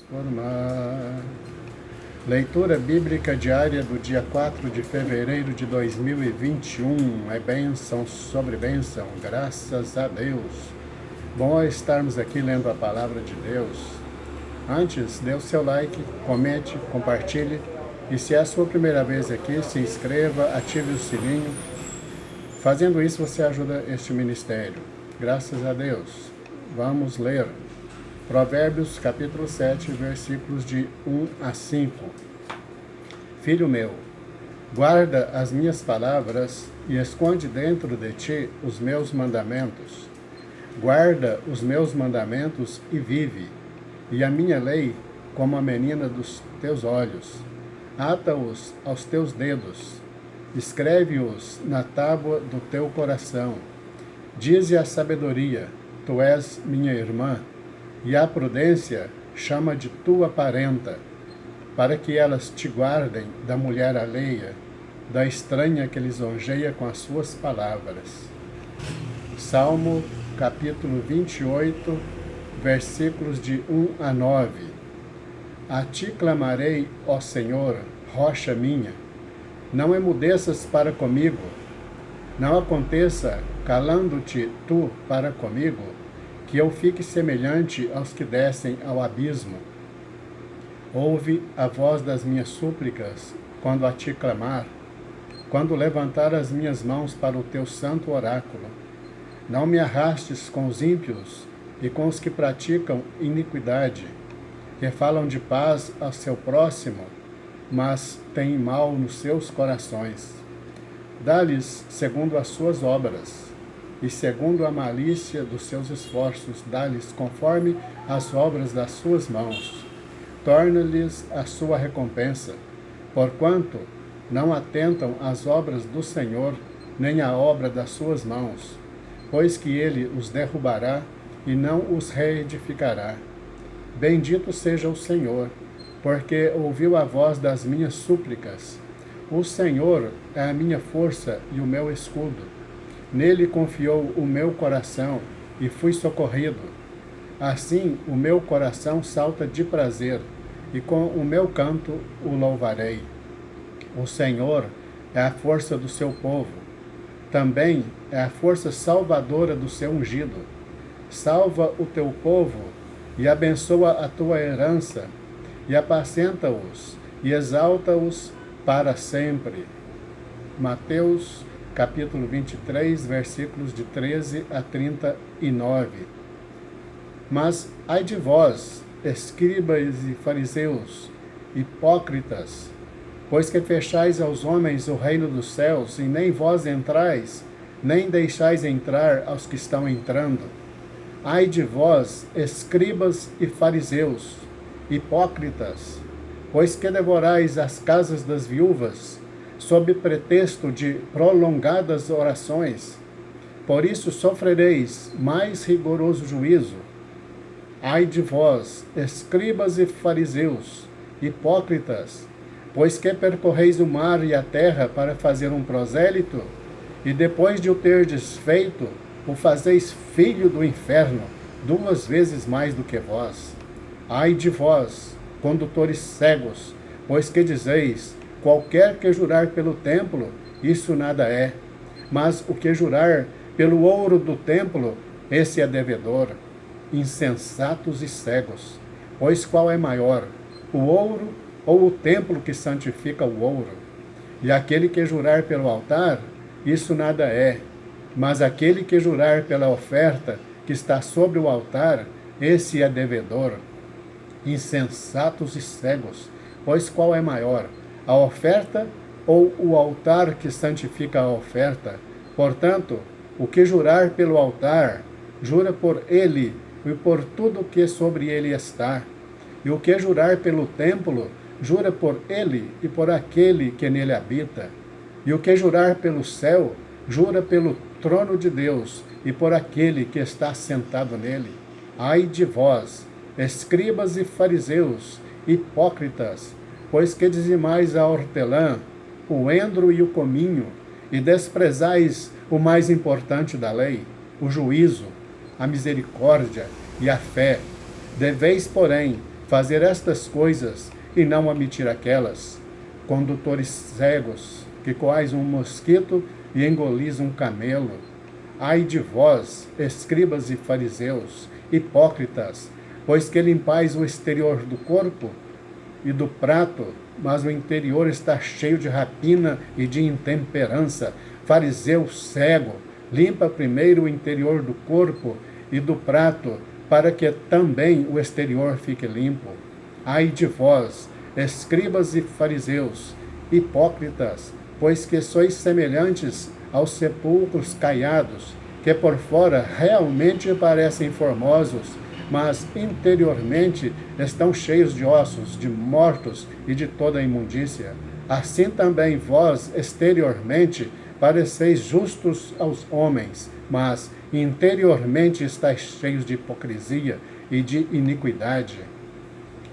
transformar. Leitura bíblica diária do dia 4 de fevereiro de 2021. É bênção sobre bênção, graças a Deus. Bom estarmos aqui lendo a palavra de Deus. Antes, dê o seu like, comente, compartilhe. E se é a sua primeira vez aqui, se inscreva, ative o sininho. Fazendo isso, você ajuda este ministério. Graças a Deus. Vamos ler. Provérbios, capítulo 7, versículos de 1 a 5. Filho meu, guarda as minhas palavras e esconde dentro de ti os meus mandamentos. Guarda os meus mandamentos e vive, e a minha lei como a menina dos teus olhos. Ata-os aos teus dedos, escreve-os na tábua do teu coração. Dize a sabedoria, tu és minha irmã, e a prudência chama de tua parenta, para que elas te guardem da mulher alheia, da estranha que lisonjeia com as suas palavras. Salmo, capítulo 28, versículos de 1 a 9. A ti clamarei, ó Senhor, rocha minha, não emudeças para comigo, não aconteça, calando-te tu para comigo, que eu fique semelhante aos que descem ao abismo. Ouve a voz das minhas súplicas, quando a ti clamar, quando levantar as minhas mãos para o teu santo oráculo. Não me arrastes com os ímpios e com os que praticam iniquidade, que falam de paz ao seu próximo, mas têm mal nos seus corações. Dá-lhes segundo as suas obras, e segundo a malícia dos seus esforços, dá-lhes conforme as obras das suas mãos. Torna-lhes a sua recompensa, porquanto não atentam às obras do Senhor, nem à obra das suas mãos, pois que ele os derrubará e não os reedificará. Bendito seja o Senhor, porque ouviu a voz das minhas súplicas. O Senhor é a minha força e o meu escudo. Nele confiou o meu coração e fui socorrido. Assim o meu coração salta de prazer, e com o meu canto o louvarei. O Senhor é a força do seu povo, também é a força salvadora do seu ungido. Salva o teu povo e abençoa a tua herança, e apacenta-os e exalta-os para sempre. Mateus, capítulo 23, versículos de 13 a 39. Mas ai de vós, escribas e fariseus, hipócritas, pois que fechais aos homens o reino dos céus, e nem vós entrais, nem deixais entrar aos que estão entrando. Ai de vós, escribas e fariseus, hipócritas, pois que devorais as casas das viúvas, sob pretexto de prolongadas orações. Por isso sofrereis mais rigoroso juízo. Ai de vós, escribas e fariseus, hipócritas, pois que percorreis o mar e a terra para fazer um prosélito, e depois de o terdes feito, o fazeis filho do inferno, 2 vezes mais do que vós. Ai de vós, condutores cegos, pois que dizeis, qualquer que jurar pelo templo, isso nada é, mas o que jurar pelo ouro do templo, esse é devedor. Insensatos e cegos, pois qual é maior, o ouro ou o templo que santifica o ouro? E aquele que jurar pelo altar, isso nada é, mas aquele que jurar pela oferta que está sobre o altar, esse é devedor. Insensatos e cegos, pois qual é maior, a oferta ou o altar que santifica a oferta? Portanto, o que jurar pelo altar, jura por ele e por tudo que sobre ele está. E o que jurar pelo templo, jura por ele e por aquele que nele habita. E o que jurar pelo céu, jura pelo trono de Deus e por aquele que está sentado nele. Ai de vós, escribas e fariseus, hipócritas, pois que dizimais a hortelã, o endro e o cominho, e desprezais o mais importante da lei, o juízo, a misericórdia e a fé. Deveis, porém, fazer estas coisas e não omitir aquelas. Condutores cegos, que coais um mosquito e engolis um camelo. Ai de vós, escribas e fariseus, hipócritas, pois que limpais o exterior do corpo e do prato, mas o interior está cheio de rapina e de intemperança. Fariseu cego, limpa primeiro o interior do corpo e do prato, para que também o exterior fique limpo. Ai de vós, escribas e fariseus, hipócritas, pois que sois semelhantes aos sepulcros caiados, que por fora realmente parecem formosos, mas interiormente estão cheios de ossos, de mortos e de toda imundícia. Assim também vós, exteriormente, pareceis justos aos homens, mas interiormente estáis cheios de hipocrisia e de iniquidade.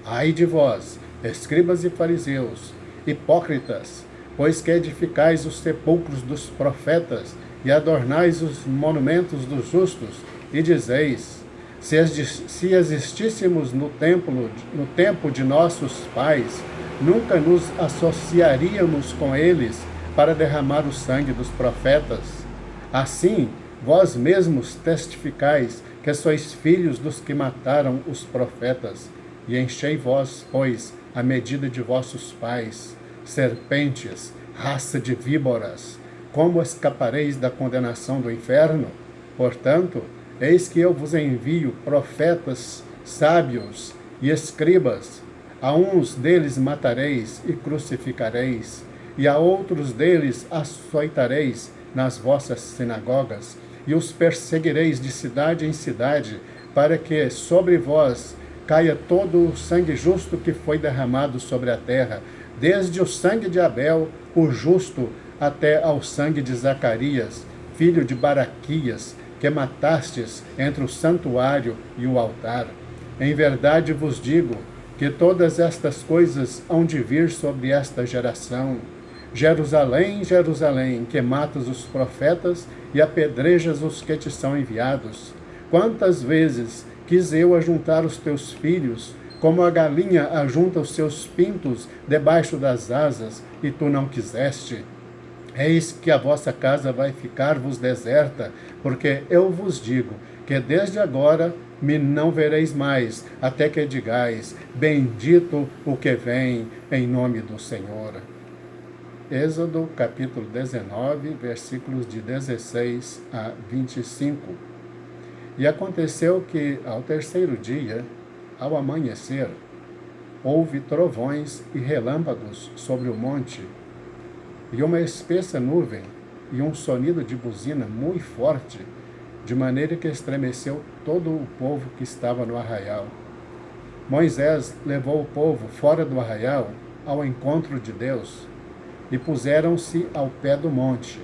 Ai de vós, escribas e fariseus, hipócritas, pois que edificais os sepulcros dos profetas e adornais os monumentos dos justos, e dizeis: se existíssemos no tempo de nossos pais, nunca nos associaríamos com eles para derramar o sangue dos profetas. Assim, vós mesmos testificais que sois filhos dos que mataram os profetas, e enchei vós, pois, a medida de vossos pais. Serpentes, raça de víboras, como escapareis da condenação do inferno? Portanto, eis que eu vos envio profetas, sábios e escribas. A uns deles matareis e crucificareis, e a outros deles açoitareis nas vossas sinagogas, e os perseguireis de cidade em cidade, para que sobre vós caia todo o sangue justo que foi derramado sobre a terra, desde o sangue de Abel, o justo, até ao sangue de Zacarias, filho de Baraquias, que matastes entre o santuário e o altar. Em verdade vos digo que todas estas coisas hão de vir sobre esta geração. Jerusalém, Jerusalém, que matas os profetas e apedrejas os que te são enviados. Quantas vezes quis eu ajuntar os teus filhos, como a galinha ajunta os seus pintos debaixo das asas, e tu não quiseste. Eis que a vossa casa vai ficar-vos deserta, porque eu vos digo que desde agora me não vereis mais, até que digais: bendito o que vem em nome do Senhor. Êxodo capítulo 19, versículos de 16 a 25. E aconteceu que, ao terceiro dia, ao amanhecer, houve trovões e relâmpagos sobre o monte, e uma espessa nuvem, e um sonido de buzina muito forte, de maneira que estremeceu todo o povo que estava no arraial. Moisés levou o povo fora do arraial ao encontro de Deus, e puseram-se ao pé do monte.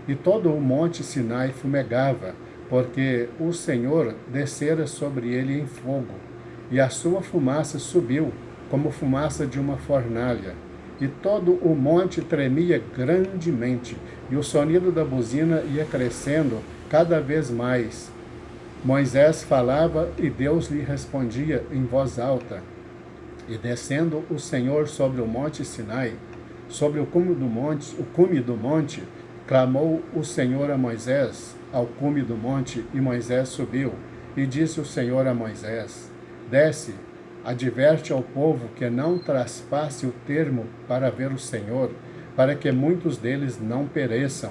E todo o monte Sinai fumegava, porque o Senhor descera sobre ele em fogo, e a sua fumaça subiu, como fumaça de uma fornalha. E todo o monte tremia grandemente, e o sonido da buzina ia crescendo cada vez mais. Moisés falava e Deus lhe respondia em voz alta. E descendo o Senhor sobre o monte Sinai, sobre o cume do monte, clamou o Senhor a Moisés ao cume do monte, e Moisés subiu. E disse o Senhor a Moisés: desce, adverte ao povo que não traspasse o termo para ver o Senhor, para que muitos deles não pereçam.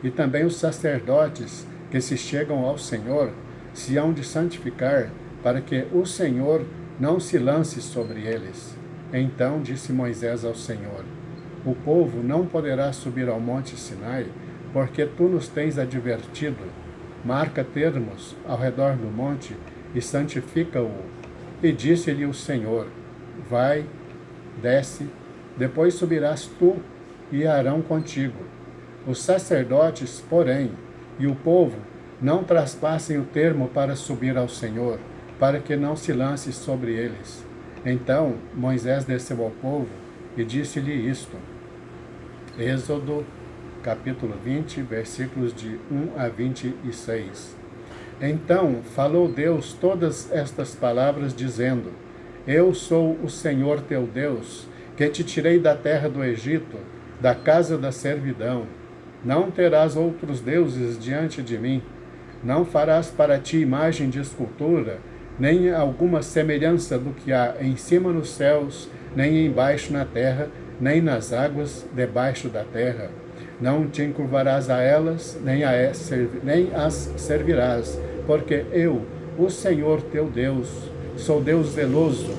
E também os sacerdotes que se chegam ao Senhor se hão de santificar, para que o Senhor não se lance sobre eles. Então disse Moisés ao Senhor: o povo não poderá subir ao monte Sinai, porque tu nos tens advertido. Marca termos ao redor do monte e santifica-o. E disse-lhe o Senhor: vai, desce, depois subirás tu e Arão contigo. Os sacerdotes, porém, e o povo não traspassem o termo para subir ao Senhor, para que não se lance sobre eles. Então Moisés desceu ao povo e disse-lhe isto. Êxodo capítulo 20, versículos de 1 a 26. Então falou Deus todas estas palavras, dizendo: Eu sou o Senhor teu Deus, que te tirei da terra do Egito, da casa da servidão. Não terás outros deuses diante de mim. Não farás para ti imagem de escultura, nem alguma semelhança do que há em cima nos céus, nem embaixo na terra, nem nas águas debaixo da terra. Não te encurvarás a elas, nem as servirás, porque eu, o Senhor teu Deus, sou Deus zeloso,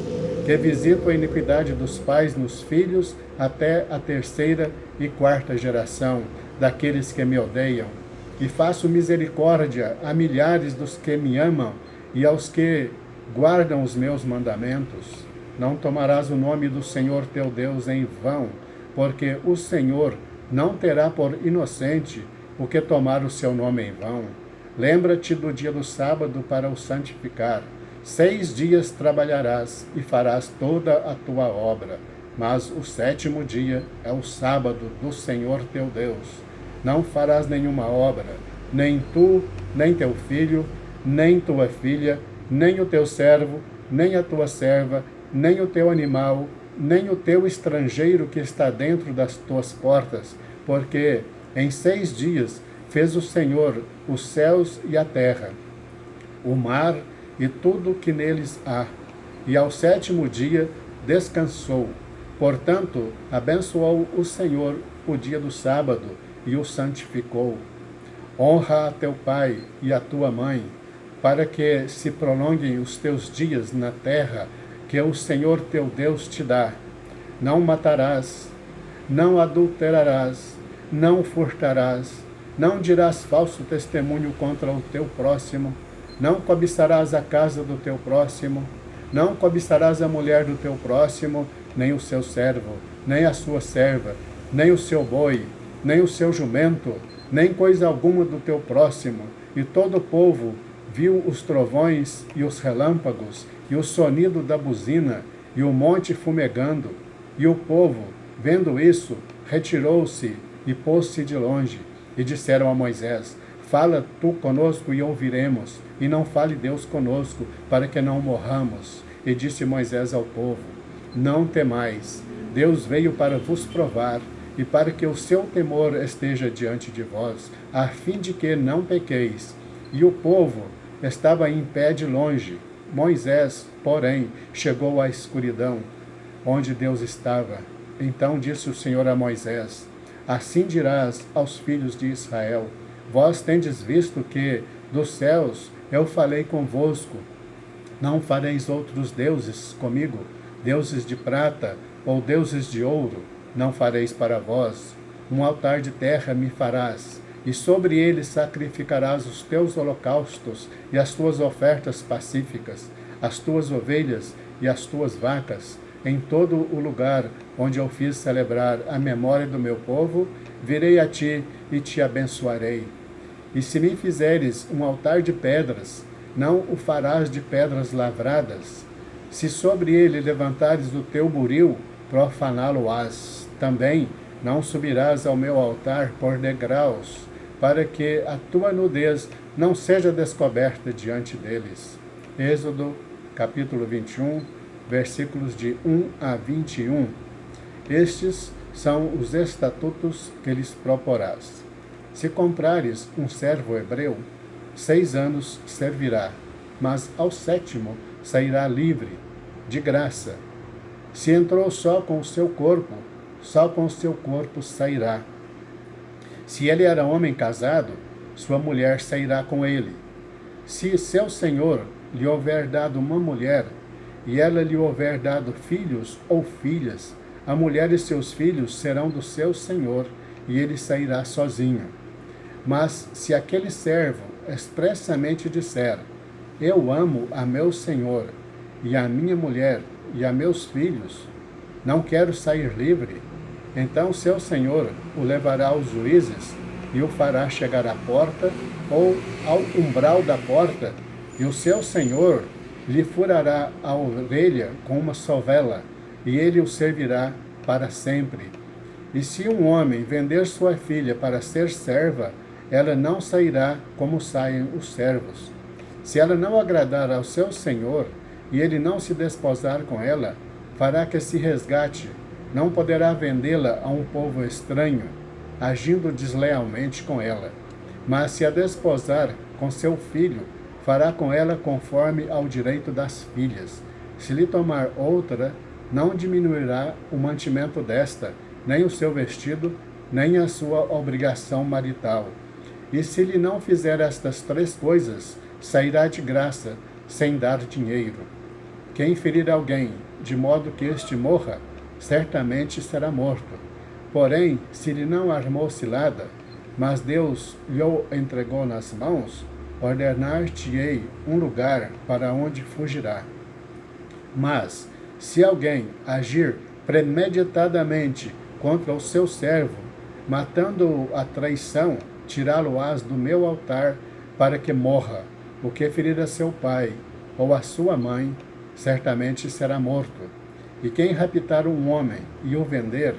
que visito a iniquidade dos pais nos filhos até a terceira e quarta geração daqueles que me odeiam, e faço misericórdia a milhares dos que me amam e aos que guardam os meus mandamentos. Não tomarás o nome do Senhor teu Deus em vão, porque o Senhor não terá por inocente o que tomar o seu nome em vão. Lembra-te do dia do sábado para o santificar. 6 dias trabalharás e farás toda a tua obra, mas o 7º dia é o sábado do Senhor teu Deus. Não farás nenhuma obra, nem tu, nem teu filho, nem tua filha, nem o teu servo, nem a tua serva, nem o teu animal, nem o teu estrangeiro que está dentro das tuas portas, porque em 6 dias fez o Senhor os céus e a terra, o mar e tudo o que neles há, e ao 7º dia descansou. Portanto, abençoou o Senhor o dia do sábado e o santificou. Honra a teu pai e a tua mãe, para que se prolonguem os teus dias na terra que o Senhor teu Deus te dá. Não matarás, não adulterarás, não furtarás, não dirás falso testemunho contra o teu próximo, não cobiçarás a casa do teu próximo, não cobiçarás a mulher do teu próximo, nem o seu servo, nem a sua serva, nem o seu boi, nem o seu jumento, nem coisa alguma do teu próximo. E todo o povo viu os trovões e os relâmpagos, e o sonido da buzina, e o monte fumegando. E o povo, vendo isso, retirou-se e pôs-se de longe. E disseram a Moisés: Fala tu conosco e ouviremos, e não fale Deus conosco, para que não morramos. E disse Moisés ao povo: Não temais, Deus veio para vos provar, e para que o seu temor esteja diante de vós, a fim de que não pequeis. E o povo estava em pé de longe. Moisés, porém, chegou à escuridão, onde Deus estava. Então disse o Senhor a Moisés: Assim dirás aos filhos de Israel: Vós tendes visto que dos céus eu falei convosco. Não fareis outros deuses comigo, deuses de prata ou deuses de ouro. Não fareis para vós. Um altar de terra me farás, e sobre ele sacrificarás os teus holocaustos e as tuas ofertas pacíficas, as tuas ovelhas e as tuas vacas. Em todo o lugar onde eu fiz celebrar a memória do meu povo, virei a ti e te abençoarei. E se me fizeres um altar de pedras, não o farás de pedras lavradas. Se sobre ele levantares o teu buril, profaná-lo-ás. Também não subirás ao meu altar por degraus, para que a tua nudez não seja descoberta diante deles. Êxodo, capítulo 21, versículos de 1 a 21. Estes são os estatutos que lhes proporás. Se comprares um servo hebreu, 6 anos servirá, mas ao 7º sairá livre, de graça. Se entrou só com o seu corpo, só com o seu corpo sairá. Se ele era homem casado, sua mulher sairá com ele. Se seu senhor lhe houver dado uma mulher, e ela lhe houver dado filhos ou filhas, a mulher e seus filhos serão do seu senhor, e ele sairá sozinho. Mas se aquele servo expressamente disser: Eu amo a meu senhor, e a minha mulher, e a meus filhos, não quero sair livre, então seu senhor o levará aos juízes e o fará chegar à porta ou ao umbral da porta, e o seu senhor lhe furará a orelha com uma sovela, e ele o servirá para sempre. E se um homem vender sua filha para ser serva, ela não sairá como saem os servos. Se ela não agradar ao seu senhor, e ele não se desposar com ela, fará que se resgate, não poderá vendê-la a um povo estranho, agindo deslealmente com ela. Mas se a desposar com seu filho, fará com ela conforme ao direito das filhas. Se lhe tomar outra, não diminuirá o mantimento desta, nem o seu vestido, nem a sua obrigação marital. E se lhe não fizer estas 3 coisas, sairá de graça, sem dar dinheiro. Quem ferir alguém, de modo que este morra, certamente será morto. Porém, se lhe não armou cilada, mas Deus lhe entregou nas mãos, ordenar-te-ei um lugar para onde fugirá. Mas, se alguém agir premeditadamente contra o seu servo, matando-o à traição, tirá-lo-ás do meu altar para que morra. O que ferir a seu pai ou a sua mãe, certamente será morto. E quem raptar um homem e o vender,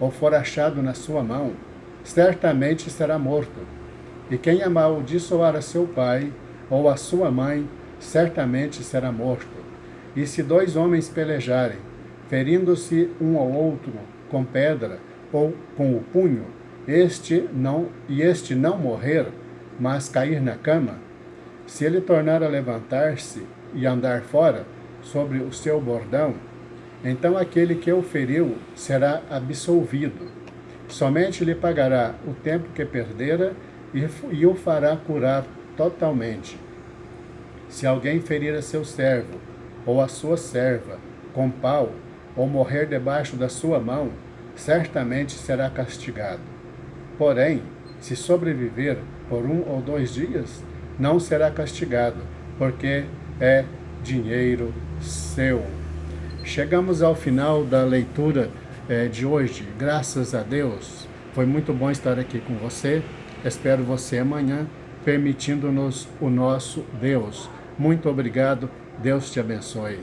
ou for achado na sua mão, certamente será morto. E quem amaldiçoar a seu pai ou a sua mãe, certamente será morto. E se 2 homens pelejarem, ferindo-se um ao outro com pedra ou com o punho, este não morrer, mas cair na cama, se ele tornar a levantar-se e andar fora, sobre o seu bordão, então aquele que o feriu será absolvido. Somente lhe pagará o tempo que perdera e o fará curar totalmente. Se alguém ferir a seu servo ou a sua serva com pau, ou morrer debaixo da sua mão, certamente será castigado. Porém, se sobreviver por 1 ou 2 dias, não será castigado, porque é dinheiro seu. Chegamos ao final da leitura de hoje. Graças a Deus. Foi muito bom estar aqui com você. Espero você amanhã, permitindo-nos o nosso Deus. Muito obrigado. Deus te abençoe.